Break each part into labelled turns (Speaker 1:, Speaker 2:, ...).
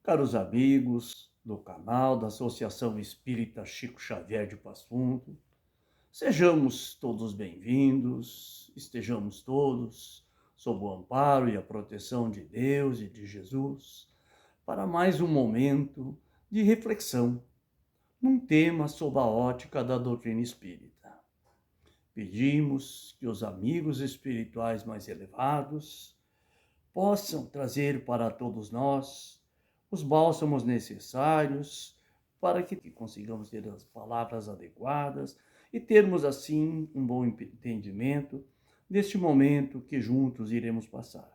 Speaker 1: Caros amigos do canal da Associação Espírita Chico Xavier de Passo Fundo, sejamos todos bem-vindos, estejamos todos sob o amparo e a proteção de Deus e de Jesus para mais um momento de reflexão num tema sob a ótica da doutrina espírita. Pedimos que os amigos espirituais mais elevados possam trazer para todos nós os bálsamos necessários para que consigamos ter as palavras adequadas e termos assim um bom entendimento deste momento que juntos iremos passar.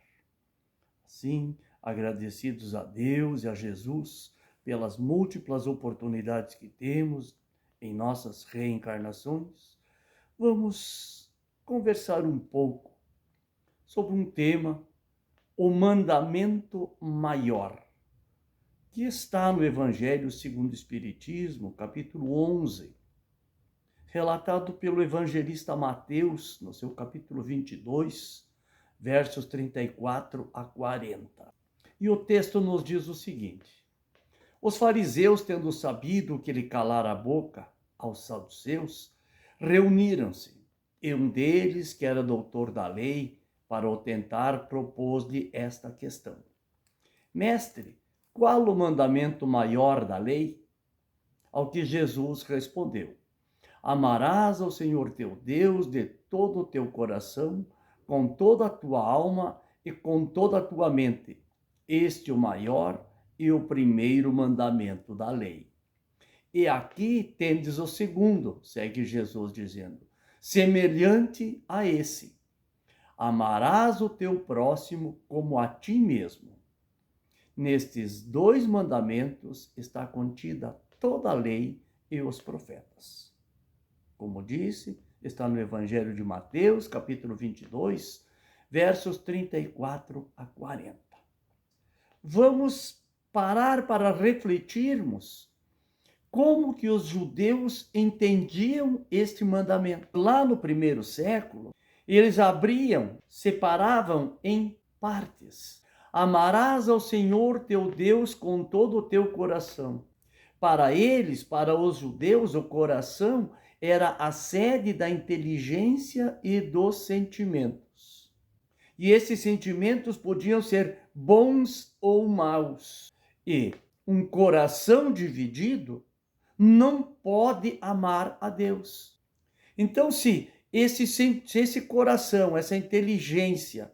Speaker 1: Assim, agradecidos a Deus e a Jesus pelas múltiplas oportunidades que temos em nossas reencarnações, vamos conversar um pouco sobre um tema, o mandamento maior, que está no Evangelho segundo o Espiritismo, capítulo 11, relatado pelo evangelista Mateus, no seu capítulo 22, versos 34 a 40. E o texto nos diz o seguinte: os fariseus, tendo sabido que ele calara a boca aos saduceus, reuniram-se, e um deles, que era doutor da lei, para o tentar, propôs-lhe esta questão: Mestre, qual o mandamento maior da lei? Ao que Jesus respondeu: amarás ao Senhor teu Deus de todo o teu coração, com toda a tua alma e com toda a tua mente. Este é o maior e o primeiro mandamento da lei. E aqui tendes o segundo, segue Jesus dizendo, semelhante a esse: amarás o teu próximo como a ti mesmo. Nestes dois mandamentos está contida toda a lei e os profetas. Como disse, está no Evangelho de Mateus, capítulo 22, versos 34 a 40. Vamos parar para refletirmos como que os judeus entendiam este mandamento. Lá no primeiro século, eles separavam em partes. Amarás ao Senhor teu Deus com todo o teu coração. Para eles, para os judeus, o coração era a sede da inteligência e dos sentimentos. E esses sentimentos podiam ser bons ou maus. E um coração dividido não pode amar a Deus. Então, se esse coração, essa inteligência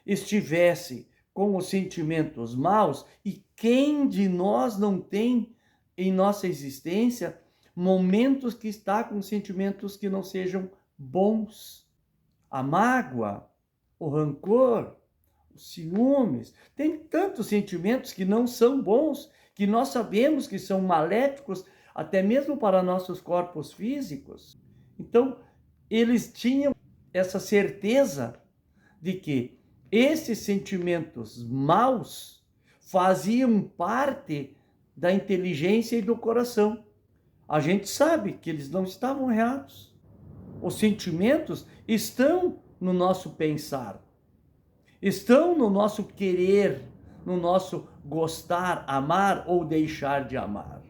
Speaker 1: estivesse com os sentimentos maus, e quem de nós não tem em nossa existência momentos que está com sentimentos que não sejam bons? A mágoa, o rancor, os ciúmes, tem tantos sentimentos que não são bons, que nós sabemos que são maléficos, até mesmo para nossos corpos físicos. Então, eles tinham essa certeza de que esses sentimentos maus faziam parte da inteligência e do coração. A gente sabe que eles não estavam errados. Os sentimentos estão no nosso pensar, estão no nosso querer, no nosso gostar, amar ou deixar de amar.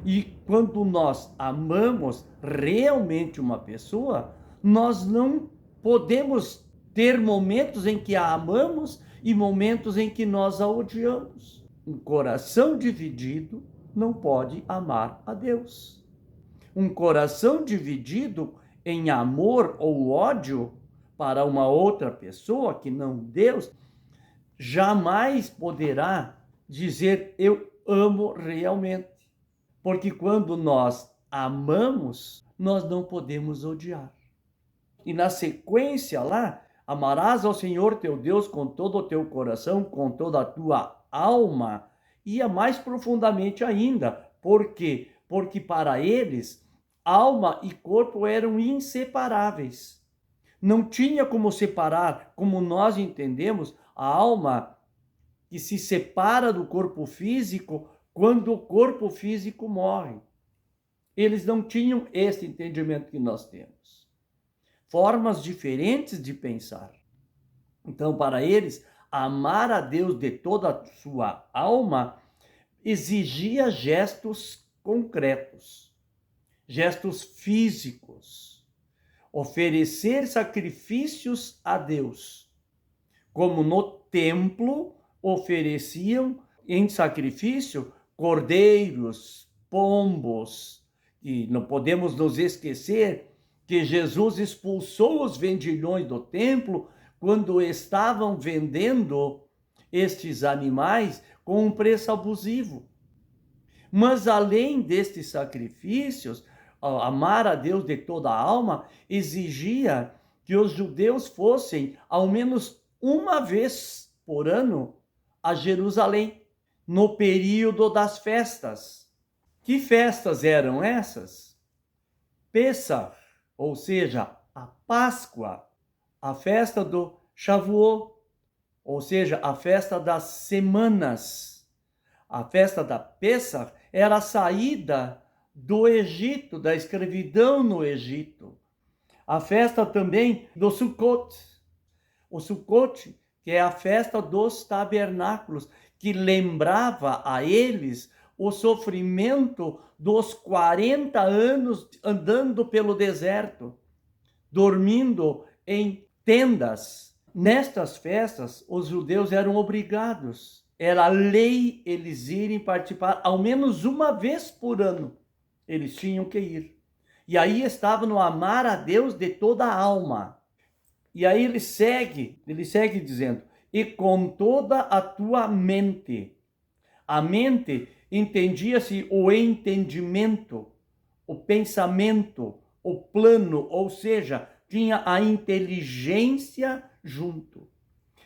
Speaker 1: E quando nós amamos realmente uma pessoa, nós não podemos ter momentos em que a amamos e momentos em que nós a odiamos. Um coração dividido não pode amar a Deus. Um coração dividido em amor ou ódio para uma outra pessoa que não Deus, jamais poderá dizer eu amo realmente. Porque quando nós amamos, nós não podemos odiar. E na sequência lá, amarás ao Senhor teu Deus com todo o teu coração, com toda a tua alma, ia mais profundamente ainda. Por quê? Porque para eles, alma e corpo eram inseparáveis. Não tinha como separar, como nós entendemos, a alma que se separa do corpo físico quando o corpo físico morre. Eles não tinham esse entendimento que nós temos. Formas diferentes de pensar. Então, para eles, Amar a Deus de toda a sua alma exigia gestos concretos, gestos físicos, oferecer sacrifícios a Deus, como no templo ofereciam em sacrifício cordeiros, pombos. E não podemos nos esquecer que Jesus expulsou os vendilhões do templo quando estavam vendendo estes animais com um preço abusivo. Mas além destes sacrifícios, amar a Deus de toda a alma exigia que os judeus fossem ao menos uma vez por ano a Jerusalém, no período das festas. Que festas eram essas? Pessach, ou seja, a Páscoa, a festa do Shavuot, ou seja, a festa das semanas. A festa da Pessach era a saída do Egito, da escravidão no Egito. A festa também do Sukkot. O Sukkot, que é a festa dos tabernáculos, que lembrava a eles o sofrimento dos 40 anos andando pelo deserto, dormindo em tendas. Nestas festas, os judeus eram obrigados, era lei eles irem participar, ao menos uma vez por ano, eles tinham que ir. E aí estava no amar a Deus de toda a alma. E aí ele segue dizendo, e com toda a tua mente. A mente entendia-se o entendimento, o pensamento, o plano, ou seja, tinha a inteligência junto.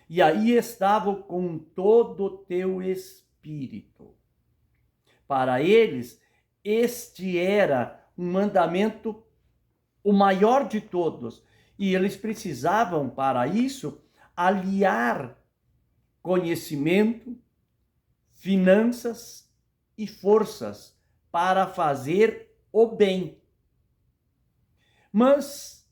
Speaker 1: E aí estava com todo o teu espírito. Para eles, este era um mandamento, o maior de todos. E eles precisavam, para isso, aliar conhecimento, finanças e forças para fazer o bem. Mas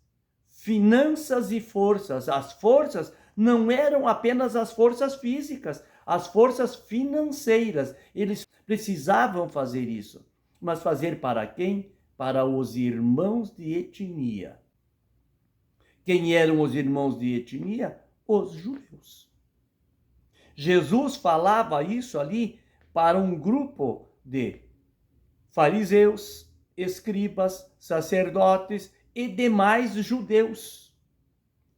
Speaker 1: finanças e forças, as forças não eram apenas as forças físicas, as forças financeiras. Eles precisavam fazer isso. Mas fazer para quem? Para os irmãos de etnia. Quem eram os irmãos de etnia? Os judeus. Jesus falava isso ali para um grupo de fariseus, escribas, sacerdotes e demais judeus.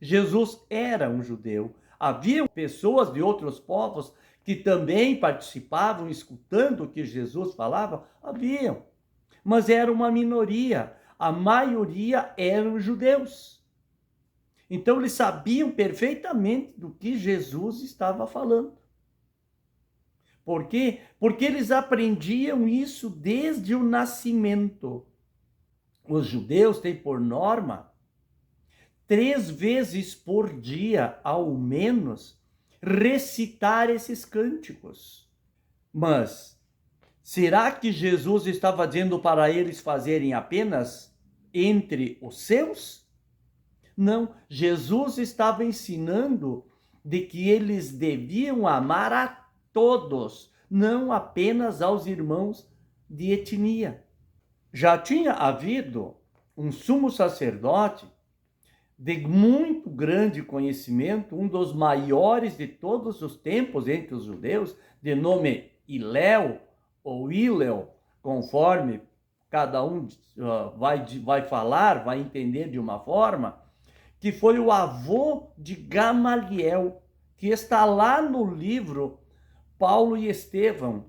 Speaker 1: Jesus era um judeu. Havia pessoas de outros povos que também participavam, escutando o que Jesus falava. Haviam, mas era uma minoria. A maioria eram judeus. Então eles sabiam perfeitamente do que Jesus estava falando. Por quê? Porque eles aprendiam isso desde o nascimento. Os judeus têm por norma 3 vezes por dia, ao menos, recitar esses cânticos. Mas será que Jesus estava dizendo para eles fazerem apenas entre os seus? Não, Jesus estava ensinando de que eles deviam amar a todos, não apenas aos irmãos de etnia. Já tinha havido um sumo sacerdote de muito grande conhecimento, um dos maiores de todos os tempos entre os judeus, de nome Hilel ou Hilel, conforme cada um vai falar, vai entender de uma forma, que foi o avô de Gamaliel, que está lá no livro Paulo e Estevão,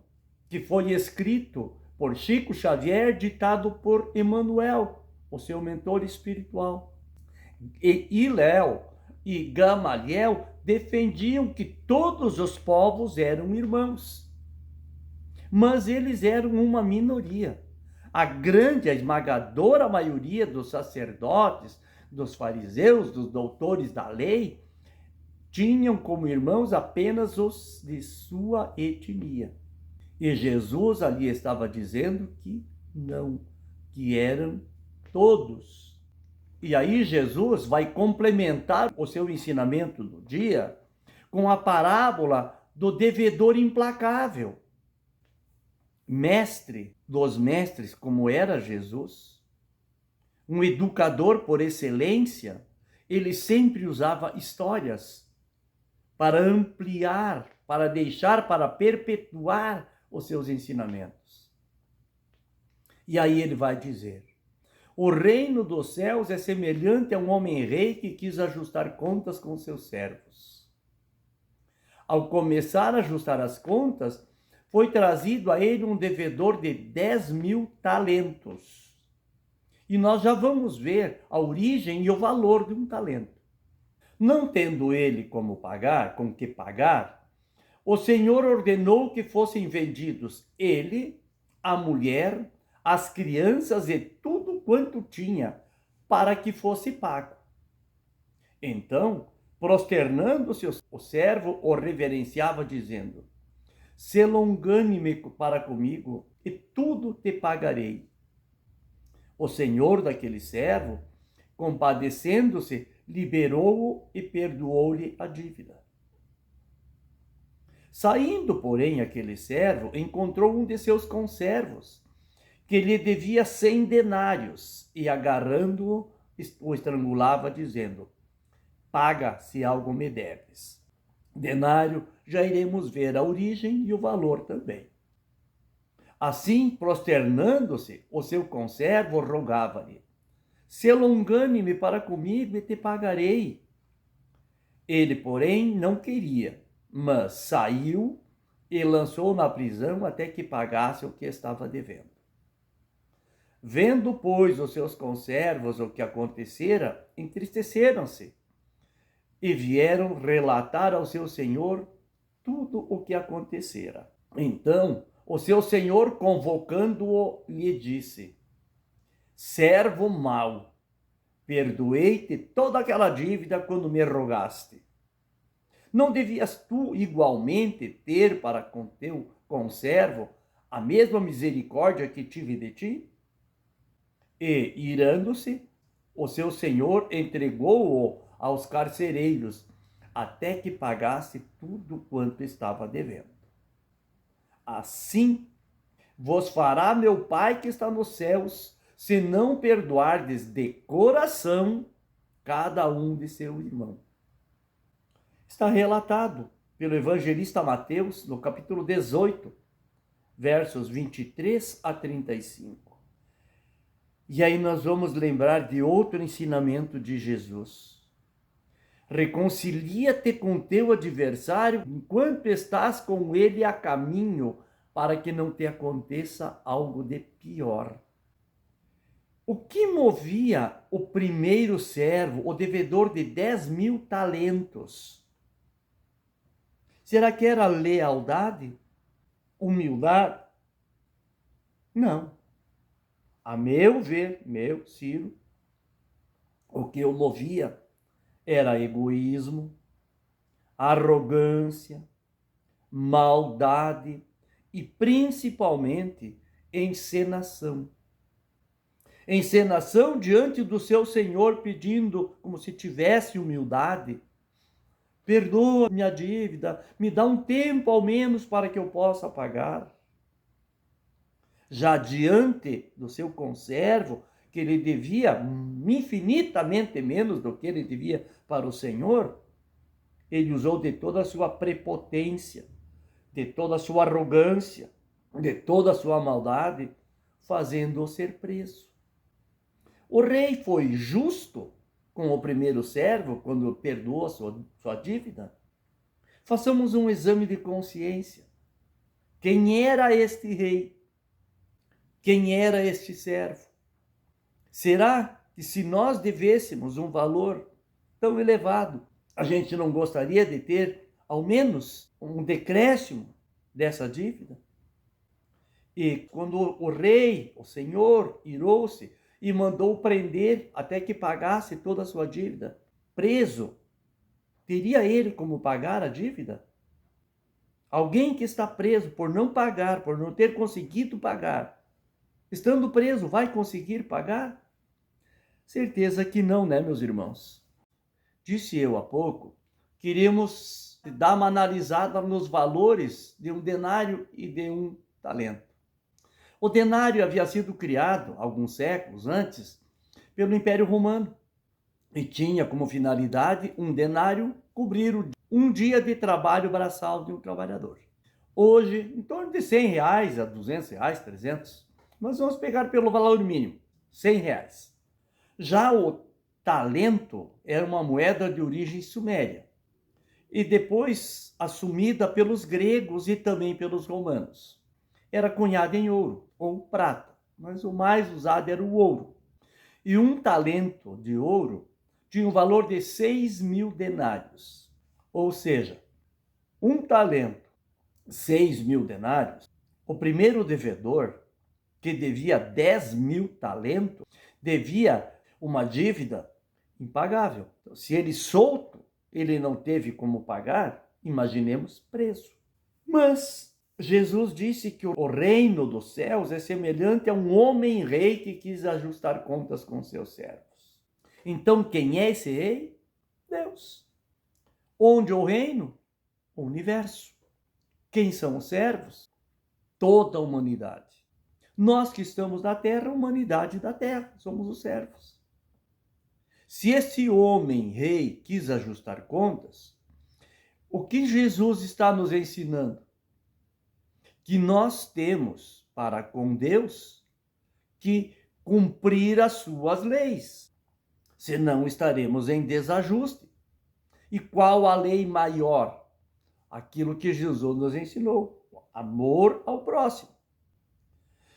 Speaker 1: que foi escrito por Chico Xavier, ditado por Emmanuel, o seu mentor espiritual. E Hilel e Gamaliel defendiam que todos os povos eram irmãos, mas eles eram uma minoria. A grande, a esmagadora maioria dos sacerdotes, dos fariseus, dos doutores da lei, tinham como irmãos apenas os de sua etnia. E Jesus ali estava dizendo que não, que eram todos. E aí Jesus vai complementar o seu ensinamento do dia com a parábola do devedor implacável. Mestre dos mestres, como era Jesus, um educador por excelência, ele sempre usava histórias para ampliar, para deixar, para perpetuar os seus ensinamentos. E aí ele vai dizer: o reino dos céus é semelhante a um homem-rei que quis ajustar contas com seus servos. Ao começar a ajustar as contas, foi trazido a ele um devedor de 10.000 talentos. E nós já vamos ver a origem e o valor de um talento. Não tendo ele como pagar, com que pagar, o Senhor ordenou que fossem vendidos ele, a mulher, as crianças e tudo quanto tinha, para que fosse pago. Então, prosternando-se, o servo o reverenciava, dizendo: se longânime para comigo, e tudo te pagarei. O senhor daquele servo, compadecendo-se, liberou-o e perdoou-lhe a dívida. Saindo, porém, aquele servo, encontrou um de seus conservos, que lhe devia 100 denários, e agarrando-o, o estrangulava, dizendo: paga, se algo me deves. Denário, já iremos ver a origem e o valor também. Assim, prosternando-se, o seu conservo rogava-lhe: se longânime para comigo e te pagarei. Ele, porém, não queria, mas saiu e lançou na prisão até que pagasse o que estava devendo. Vendo, pois, os seus conservos o que acontecera, entristeceram-se e vieram relatar ao seu senhor tudo o que acontecera. Então, o seu senhor, convocando-o, lhe disse: servo mau, perdoei-te toda aquela dívida quando me rogaste. Não devias tu igualmente ter para com teu conservo a mesma misericórdia que tive de ti? E, irando-se, o seu senhor entregou-o aos carcereiros, até que pagasse tudo quanto estava devendo. Assim vos fará meu Pai que está nos céus, se não perdoardes de coração cada um de seu irmão. Está relatado pelo evangelista Mateus, no capítulo 18, versos 23 a 35. E aí nós vamos lembrar de outro ensinamento de Jesus. Reconcilia-te com teu adversário enquanto estás com ele a caminho, para que não te aconteça algo de pior. O que movia o primeiro servo, o devedor de 10.000 talentos? Será que era lealdade? Humildade? Não. A meu ver, Ciro, o que o movia era egoísmo, arrogância, maldade e principalmente encenação. Encenação diante do seu Senhor, pedindo, como se tivesse humildade: perdoa minha dívida, me dá um tempo ao menos para que eu possa pagar. Já diante do seu conservo, que ele devia infinitamente menos do que ele devia para o Senhor, ele usou de toda a sua prepotência, de toda a sua arrogância, de toda a sua maldade, fazendo-o ser preso. O rei foi justo com o primeiro servo quando perdoou a sua dívida? Façamos um exame de consciência. Quem era este rei? Quem era este servo? Será que, se nós devêssemos um valor tão elevado, a gente não gostaria de ter ao menos um decréscimo dessa dívida? E quando o rei, o senhor, irou-se e mandou prender até que pagasse toda a sua dívida, preso, teria ele como pagar a dívida? Alguém que está preso por não pagar, por não ter conseguido pagar, estando preso, vai conseguir pagar? Certeza que não, né, meus irmãos? Disse eu há pouco, queremos dá uma analisada nos valores de um denário e de um talento. O denário havia sido criado, alguns séculos antes, pelo Império Romano e tinha como finalidade um denário cobrir um dia de trabalho braçal de um trabalhador. Hoje, em torno de R$ 100 a R$ 200, 300, nós vamos pegar pelo valor mínimo, R$ 100. Já o talento era uma moeda de origem suméria e depois assumida pelos gregos e também pelos romanos. Era cunhada em ouro ou prata, mas o mais usado era o ouro. E um talento de ouro tinha um valor de 6.000 denários. Ou seja, um talento, 6.000 denários, o primeiro devedor, que devia 10.000 talentos, devia uma dívida impagável. Então, se ele solto, ele não teve como pagar, imaginemos preso. Mas Jesus disse que o reino dos céus é semelhante a um homem rei que quis ajustar contas com seus servos. Então, quem é esse rei? Deus. Onde o reino? O universo. Quem são os servos? Toda a humanidade. Nós que estamos na terra, a humanidade da terra, somos os servos. Se esse homem rei quis ajustar contas, o que Jesus está nos ensinando? Que nós temos para com Deus que cumprir as suas leis, senão estaremos em desajuste. E qual a lei maior? Aquilo que Jesus nos ensinou, amor ao próximo.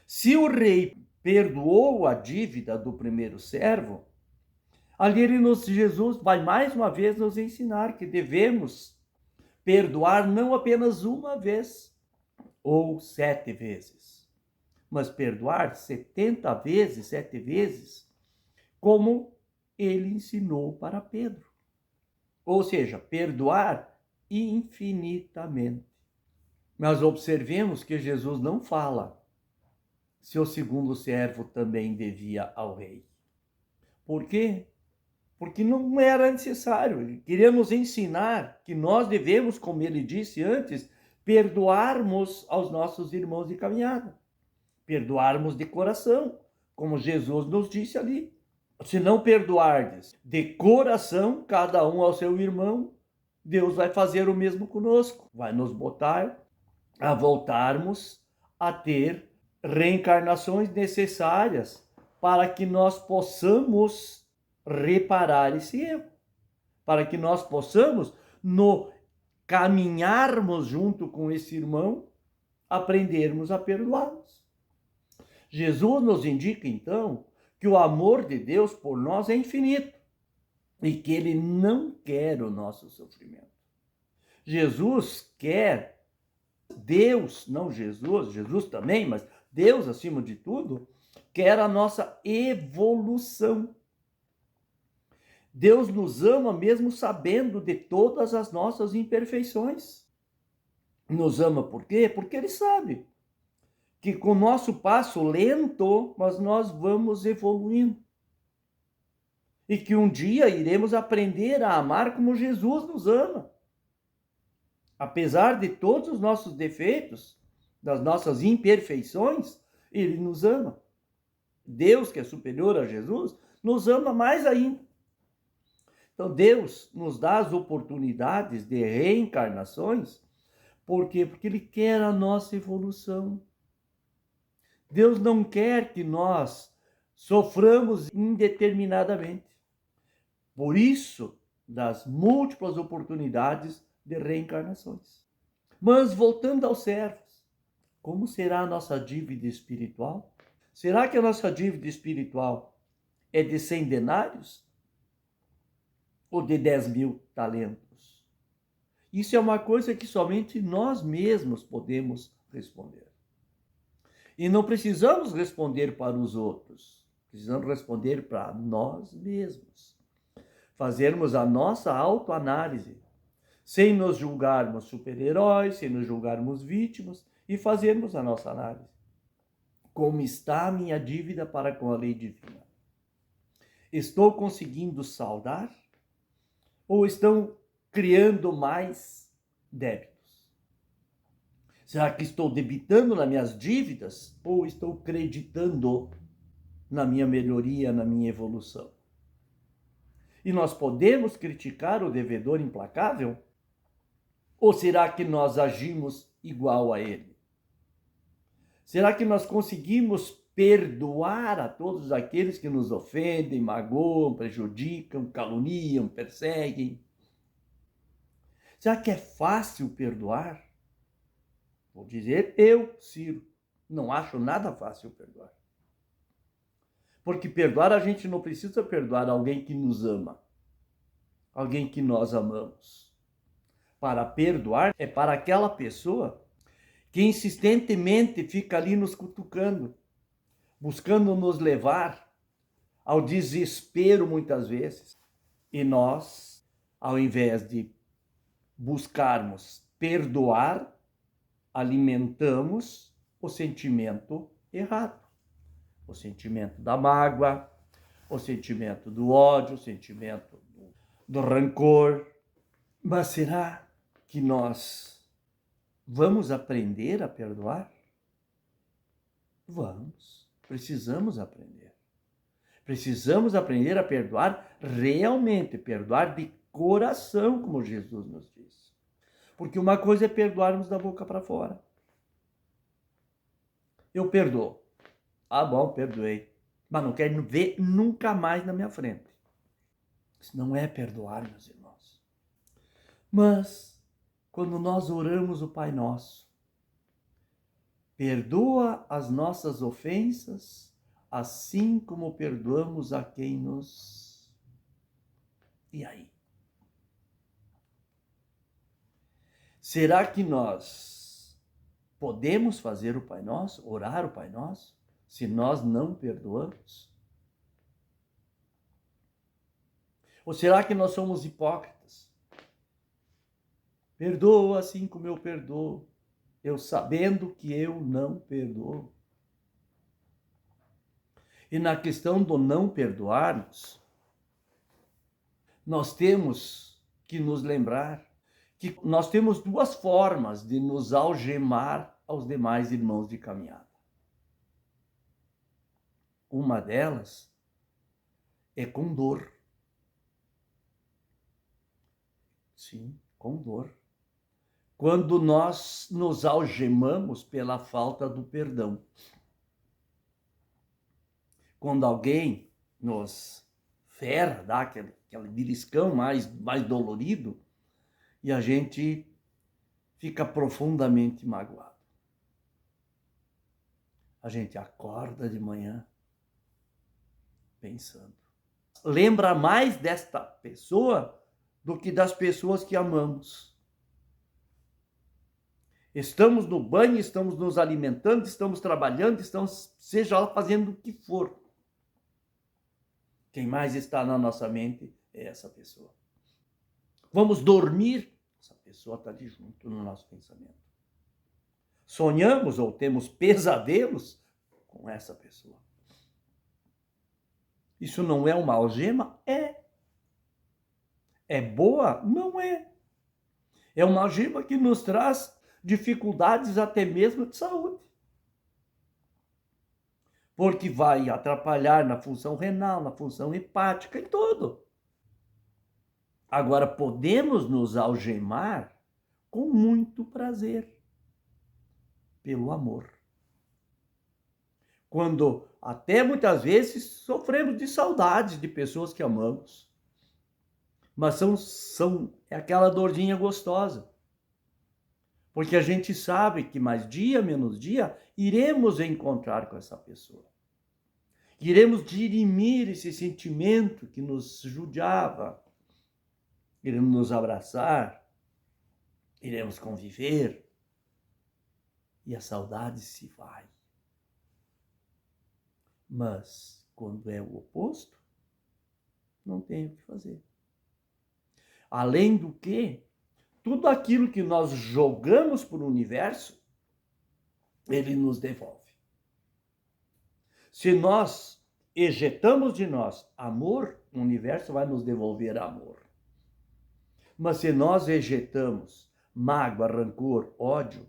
Speaker 1: Se o rei perdoou a dívida do primeiro servo, ali Jesus vai mais uma vez nos ensinar que devemos perdoar não apenas uma vez ou 7 vezes, mas perdoar 70 vezes, 7 vezes, como ele ensinou para Pedro. Ou seja, perdoar infinitamente. Mas observemos que Jesus não fala se o segundo servo também devia ao rei. Por quê? Porque não era necessário. Ele queria nos ensinar que nós devemos, como ele disse antes, perdoarmos aos nossos irmãos de caminhada. Perdoarmos de coração, como Jesus nos disse ali. Se não perdoardes de coração, cada um ao seu irmão, Deus vai fazer o mesmo conosco. Vai nos botar a voltarmos a ter reencarnações necessárias para que nós possamos reparar esse erro, para que nós possamos, no caminharmos junto com esse irmão, aprendermos a perdoá-los. Jesus nos indica, então, que o amor de Deus por nós é infinito e que ele não quer o nosso sofrimento. Jesus quer, Deus, não Jesus, Jesus também, mas Deus acima de tudo, quer a nossa evolução. Deus nos ama mesmo sabendo de todas as nossas imperfeições. Nos ama por quê? Porque ele sabe que com o nosso passo lento, mas nós vamos evoluindo. E que um dia iremos aprender a amar como Jesus nos ama. Apesar de todos os nossos defeitos, das nossas imperfeições, ele nos ama. Deus, que é superior a Jesus, nos ama mais ainda. Então, Deus nos dá as oportunidades de reencarnações. Por quê? Porque ele quer a nossa evolução. Deus não quer que nós soframos indeterminadamente. Por isso, das múltiplas oportunidades de reencarnações. Mas voltando aos servos, como será a nossa dívida espiritual? Será que a nossa dívida espiritual é de 100 denários? Ou de 10.000 talentos? Isso é uma coisa que somente nós mesmos podemos responder. E não precisamos responder para os outros, precisamos responder para nós mesmos. Fazermos a nossa autoanálise, sem nos julgarmos super-heróis, sem nos julgarmos vítimas, e fazermos a nossa análise. Como está a minha dívida para com a lei divina? Estou conseguindo saldar? Ou estão criando mais débitos? Será que estou debitando nas minhas dívidas ou estou creditando na minha melhoria, na minha evolução? E nós podemos criticar o devedor implacável? Ou será que nós agimos igual a ele? Será que nós conseguimos perdoar a todos aqueles que nos ofendem, magoam, prejudicam, caluniam, perseguem? Será que é fácil perdoar? Vou dizer eu, Ciro, não acho nada fácil perdoar. Porque perdoar, a gente não precisa perdoar alguém que nos ama, alguém que nós amamos. Para perdoar é para aquela pessoa que insistentemente fica ali nos cutucando, buscando nos levar ao desespero muitas vezes. E nós, ao invés de buscarmos perdoar, alimentamos o sentimento errado. O sentimento da mágoa, o sentimento do ódio, o sentimento do rancor. Mas será que nós vamos aprender a perdoar? Vamos, precisamos aprender. Precisamos aprender a perdoar realmente, perdoar de coração, como Jesus nos disse. Porque uma coisa é perdoarmos da boca para fora. Eu perdoo. Ah, bom, perdoei. Mas não quero ver nunca mais na minha frente. Isso não é perdoar, meus irmãos. Mas, quando nós oramos o Pai Nosso, perdoa as nossas ofensas, assim como perdoamos a quem nos... E aí? Será que nós podemos fazer o Pai Nosso, orar o Pai Nosso, se nós não perdoamos? Ou será que nós somos hipócritas? Perdoa assim como eu perdoo, eu sabendo que eu não perdoo. E na questão do não perdoarmos, nós temos que nos lembrar que nós temos duas formas de nos algemar aos demais irmãos de caminhada. Uma delas é com dor. Sim, com dor. Quando nós nos algemamos pela falta do perdão. Quando alguém nos ferra, dá aquele beliscão mais dolorido, e a gente fica profundamente magoado. A gente acorda de manhã pensando. Lembra mais desta pessoa do que das pessoas que amamos. Estamos no banho, estamos nos alimentando, estamos trabalhando, estamos, seja lá, fazendo o que for. Quem mais está na nossa mente é essa pessoa. Vamos dormir, essa pessoa está ali junto no nosso pensamento. Sonhamos ou temos pesadelos com essa pessoa. Isso não é uma algema? É. É boa? Não é. É uma algema que nos traz dificuldades até mesmo de saúde. Porque vai atrapalhar na função renal, na função hepática, em tudo. Agora, podemos nos algemar com muito prazer, pelo amor. Quando até muitas vezes sofremos de saudades de pessoas que amamos. Mas é aquela dorzinha gostosa. Porque a gente sabe que mais dia, menos dia, iremos encontrar com essa pessoa. Iremos dirimir esse sentimento que nos judiava. Iremos nos abraçar, iremos conviver, e a saudade se vai. Mas, quando é o oposto, não tem o que fazer. Além do que, tudo aquilo que nós jogamos para o universo, ele nos devolve. Se nós ejetamos de nós amor, o universo vai nos devolver amor. Mas se nós ejetamos mágoa, rancor, ódio,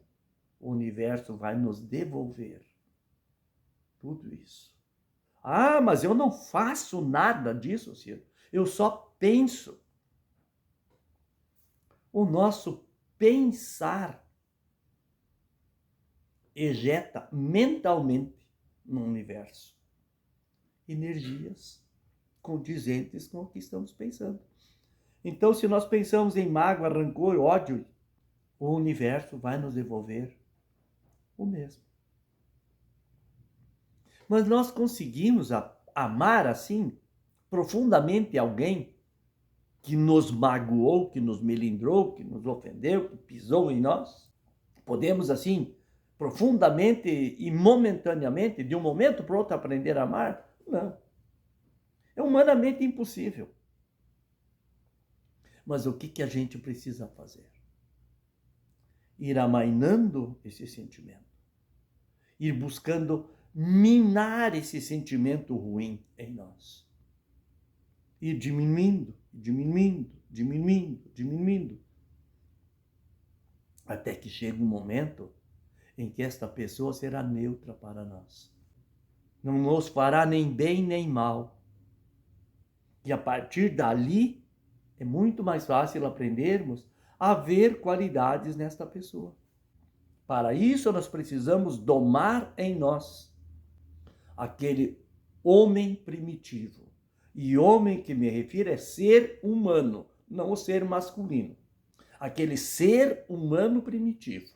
Speaker 1: o universo vai nos devolver tudo isso. Ah, mas eu não faço nada disso, Ciro. Eu só penso. O nosso pensar ejeta mentalmente no universo energias condizentes com o que estamos pensando. Então, se nós pensamos em mágoa, rancor, ódio, o universo vai nos devolver o mesmo. Mas nós conseguimos amar assim profundamente alguém que nos magoou, que nos melindrou, que nos ofendeu, que pisou em nós? Podemos assim profundamente e momentaneamente, de um momento para o outro, aprender a amar? Não. É humanamente impossível. Mas o que a gente precisa fazer? Ir amainando esse sentimento. Ir buscando minar esse sentimento ruim em nós. Ir diminuindo, diminuindo, diminuindo, diminuindo. Até que chegue um momento em que esta pessoa será neutra para nós. Não nos fará nem bem nem mal. E a partir dali, é muito mais fácil aprendermos a ver qualidades nesta pessoa. Para isso, nós precisamos domar em nós aquele homem primitivo. E homem que me refiro é ser humano, não o ser masculino. Aquele ser humano primitivo,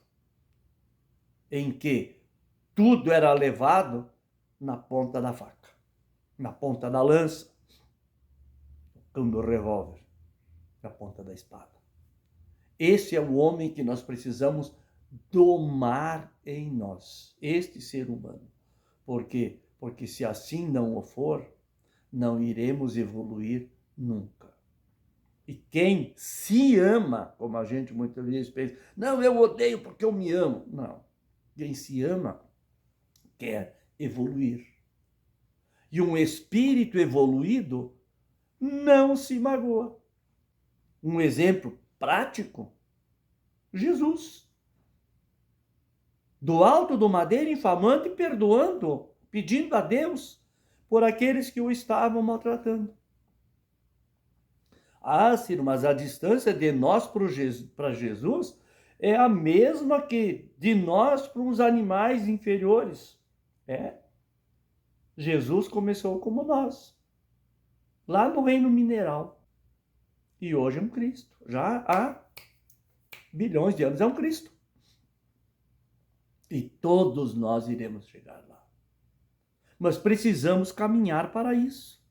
Speaker 1: em que tudo era levado na ponta da faca, na ponta da lança, do revólver, na ponta da espada. Esse é o homem que nós precisamos domar em nós, este ser humano. Por quê? Porque se assim não o for, não iremos evoluir nunca. E quem se ama, como a gente muitas vezes pensa, não, eu odeio porque eu me amo. Não. Quem se ama quer evoluir. E um espírito evoluído não se magoa. Um exemplo prático, Jesus. Do alto do madeiro infamante, perdoando, pedindo a Deus por aqueles que o estavam maltratando. Ah, Ciro, mas a distância de nós para Jesus é a mesma que de nós para os animais inferiores. É. Jesus começou como nós, lá no reino mineral. E hoje é um Cristo. Já há bilhões de anos é um Cristo. E todos nós iremos chegar lá. Mas precisamos caminhar para isso.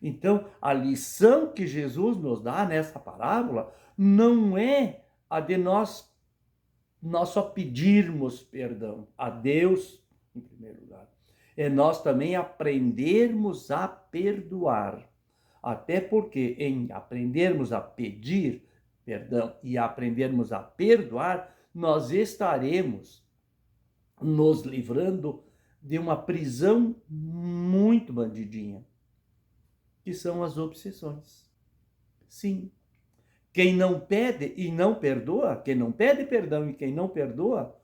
Speaker 1: Então, a lição que Jesus nos dá nessa parábola não é a de nós só pedirmos perdão a Deus, em primeiro lugar. É nós também aprendermos a perdoar. Até porque em aprendermos a pedir perdão e aprendermos a perdoar, nós estaremos nos livrando de uma prisão muito bandidinha, que são as obsessões. Sim, quem não pede e não perdoa, quem não pede perdão e quem não perdoa,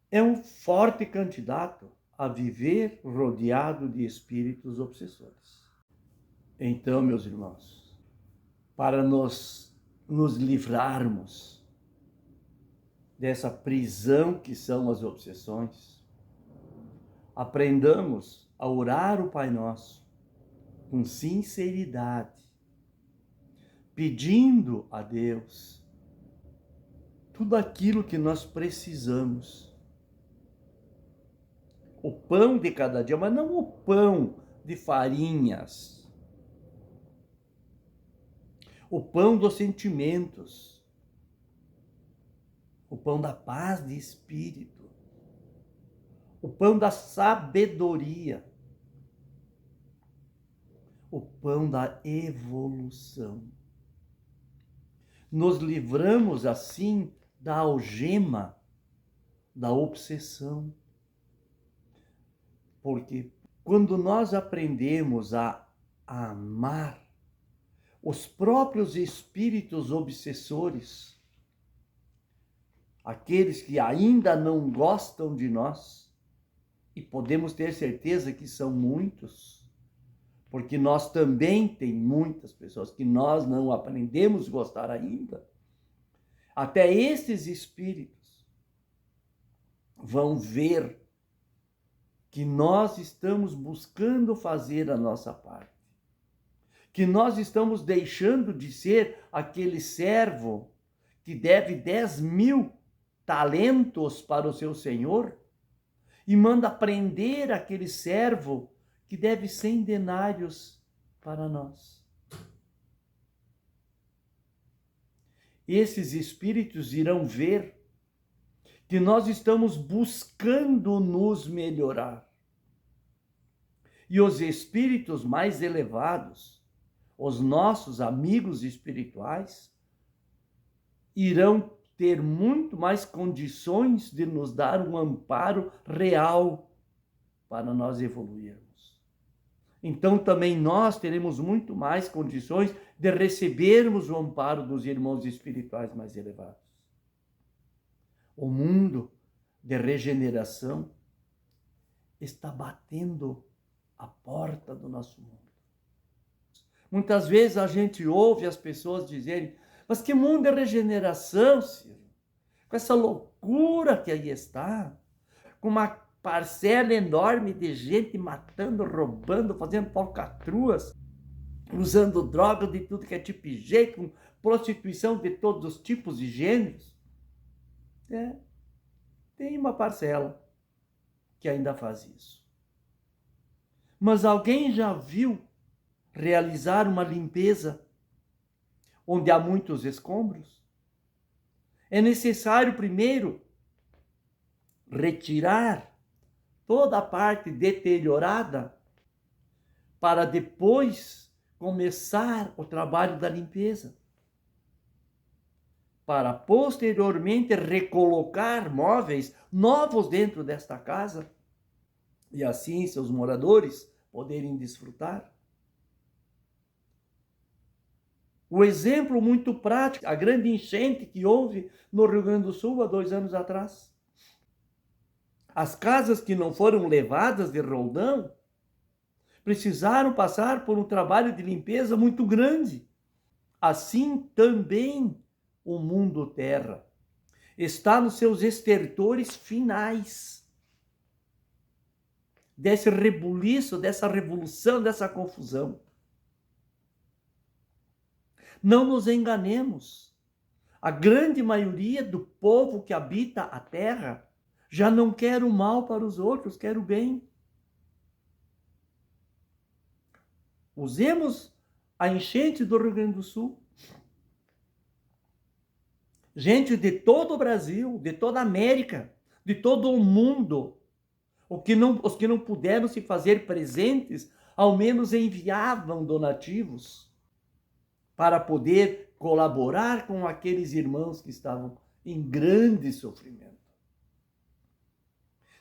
Speaker 1: é um forte candidato a viver rodeado de espíritos obsessores. Então, meus irmãos, para nos livrarmos dessa prisão que são as obsessões, aprendamos a orar o Pai Nosso com sinceridade, pedindo a Deus tudo aquilo que nós precisamos. O pão de cada dia, mas não o pão de farinhas. O pão dos sentimentos. O pão da paz de espírito. O pão da sabedoria. O pão da evolução. Nos livramos assim da algema, da obsessão. Porque quando nós aprendemos a amar os próprios espíritos obsessores, aqueles que ainda não gostam de nós, e podemos ter certeza que são muitos, porque nós também tem muitas pessoas que nós não aprendemos a gostar ainda. Até esses espíritos vão ver que nós estamos buscando fazer a nossa parte, que nós estamos deixando de ser aquele servo que deve 10.000 talentos para o seu senhor e manda prender aquele servo que deve 100 denários para nós. Esses espíritos irão ver que nós estamos buscando nos melhorar. E os espíritos mais elevados, os nossos amigos espirituais, irão ter muito mais condições de nos dar um amparo real para nós evoluirmos. Então também nós teremos muito mais condições de recebermos o amparo dos irmãos espirituais mais elevados. O mundo de regeneração está batendo a porta do nosso mundo. Muitas vezes a gente ouve as pessoas dizerem: mas que mundo de regeneração, Ciro? Com essa loucura que aí está, com uma parcela enorme de gente matando, roubando, fazendo falcatruas, usando droga de tudo que é tipo de jeito, com prostituição de todos os tipos e gêneros. Tem uma parcela que ainda faz isso. Mas alguém já viu realizar uma limpeza onde há muitos escombros? É necessário primeiro retirar toda a parte deteriorada para depois começar o trabalho da limpeza, para posteriormente recolocar móveis novos dentro desta casa e assim seus moradores poderem desfrutar. O exemplo muito prático, a grande enchente que houve no Rio Grande do Sul há 2 anos atrás. As casas que não foram levadas de roldão precisaram passar por um trabalho de limpeza muito grande. Assim também o mundo terra está nos seus estertores finais desse rebuliço, dessa revolução, dessa confusão. Não nos enganemos. A grande maioria do povo que habita a terra já não quer o mal para os outros, quer o bem. Usemos a enchente do Rio Grande do Sul. Gente de todo o Brasil, de toda a América, de todo o mundo, os que não puderam se fazer presentes, ao menos enviavam donativos para poder colaborar com aqueles irmãos que estavam em grande sofrimento.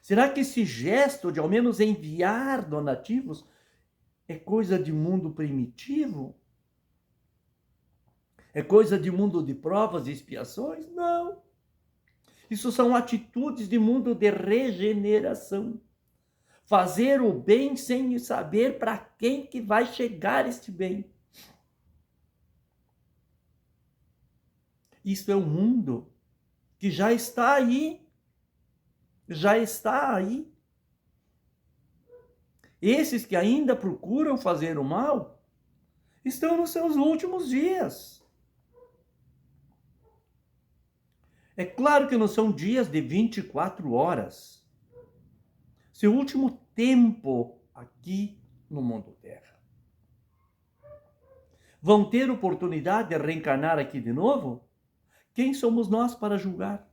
Speaker 1: Será que esse gesto de ao menos enviar donativos é coisa de mundo primitivo? É coisa de mundo de provas e expiações? Não. Isso são atitudes de mundo de regeneração. Fazer o bem sem saber para quem que vai chegar este bem. Isso é um mundo que já está aí. Já está aí. Esses que ainda procuram fazer o mal estão nos seus últimos dias. É claro que não são dias de 24 horas. Seu último tempo aqui no mundo terra. Vão ter oportunidade de reencarnar aqui de novo? Quem somos nós para julgar?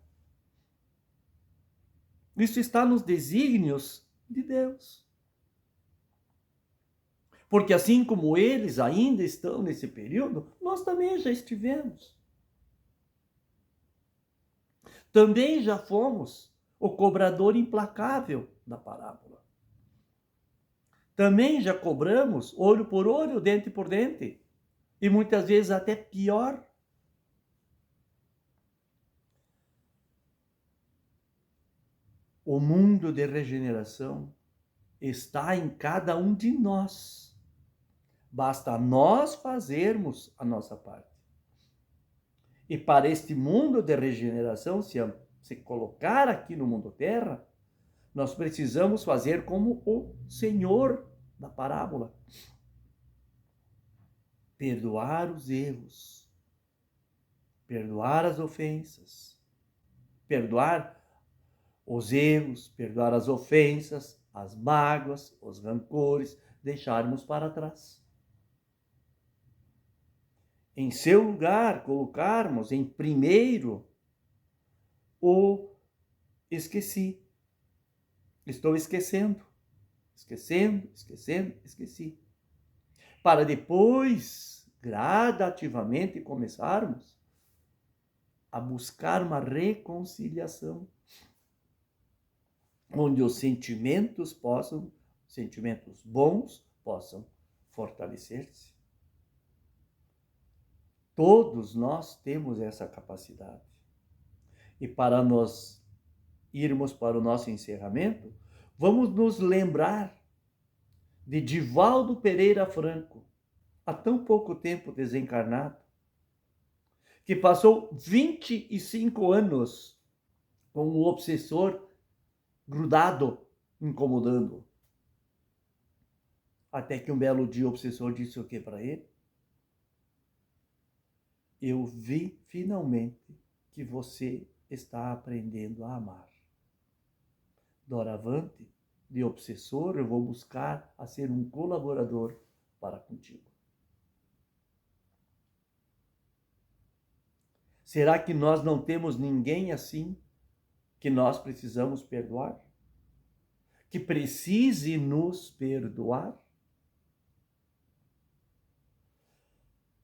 Speaker 1: Isso está nos desígnios de Deus. Porque assim como eles ainda estão nesse período, nós também já estivemos. Também já fomos o cobrador implacável da parábola. Também já cobramos olho por olho, dente por dente. E muitas vezes até pior. O mundo de regeneração está em cada um de nós. Basta nós fazermos a nossa parte. E para este mundo de regeneração se colocar aqui no mundo terra, nós precisamos fazer como o Senhor da parábola. Perdoar os erros, perdoar as ofensas, perdoar os erros, perdoar as ofensas, as mágoas, os rancores, deixarmos para trás. Em seu lugar, colocarmos em primeiro o esqueci. Estou esquecendo. Esqueci. Para depois, gradativamente, começarmos a buscar uma reconciliação, onde os sentimentos bons, possam fortalecer-se. Todos nós temos essa capacidade. E para nós irmos para o nosso encerramento, vamos nos lembrar de Divaldo Pereira Franco, há tão pouco tempo desencarnado, que passou 25 anos com um obsessor grudado, incomodando. Até que um belo dia o obsessor disse o que para ele? Eu vi finalmente que você está aprendendo a amar. Doravante, de obsessor, eu vou buscar a ser um colaborador para contigo. Será que nós não temos ninguém assim que nós precisamos perdoar? Que precise nos perdoar?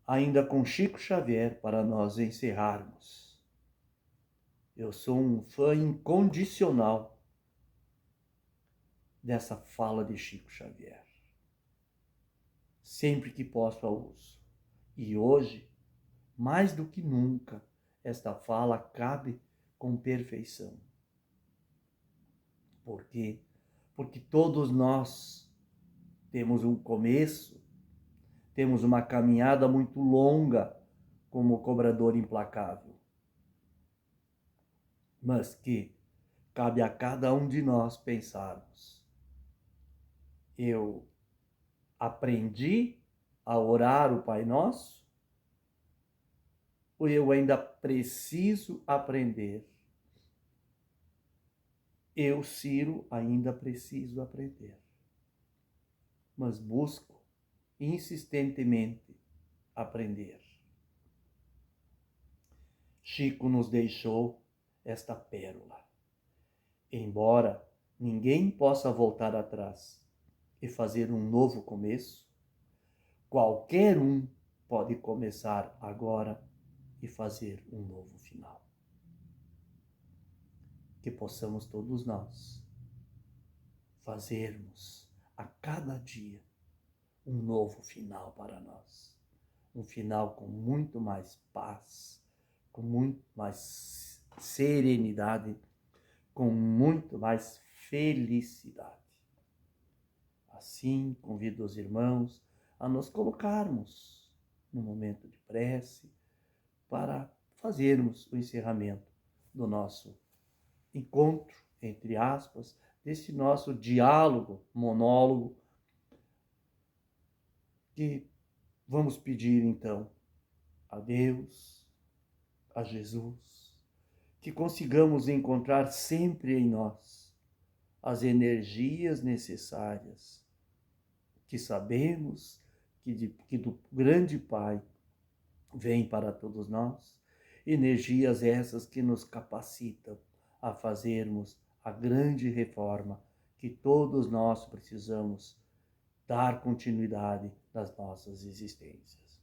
Speaker 1: Ainda com Chico Xavier, para nós encerrarmos. Eu sou um fã incondicional dessa fala de Chico Xavier. Sempre que posso a uso. E hoje, mais do que nunca, esta fala cabe com perfeição. Por quê? Porque todos nós temos um começo, temos uma caminhada muito longa como cobrador implacável. Mas que cabe a cada um de nós pensarmos. Eu aprendi a orar o Pai Nosso? Ou eu ainda preciso aprender? Eu, Ciro, ainda preciso aprender. Mas busco insistentemente aprender. Chico nos deixou esta pérola. Embora ninguém possa voltar atrás e fazer um novo começo, qualquer um pode começar agora e fazer um novo final. Que possamos todos nós fazermos a cada dia um novo final para nós. Um final com muito mais paz, com muito mais serenidade, com muito mais felicidade. Assim, convido os irmãos a nos colocarmos no momento de prece para fazermos o encerramento do nosso encontro, entre aspas, desse nosso diálogo, monólogo, que vamos pedir então a Deus, a Jesus, que consigamos encontrar sempre em nós as energias necessárias, que sabemos que do grande Pai vem para todos nós, energias essas que nos capacitam a fazermos a grande reforma que todos nós precisamos dar continuidade nas nossas existências.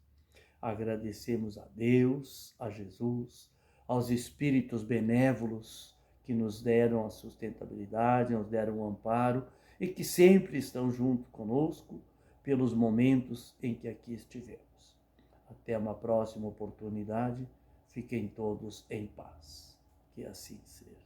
Speaker 1: Agradecemos a Deus, a Jesus, aos espíritos benévolos que nos deram a sustentabilidade, nos deram o amparo e que sempre estão junto conosco pelos momentos em que aqui estivemos. Até uma próxima oportunidade. Fiquem todos em paz. Que assim seja.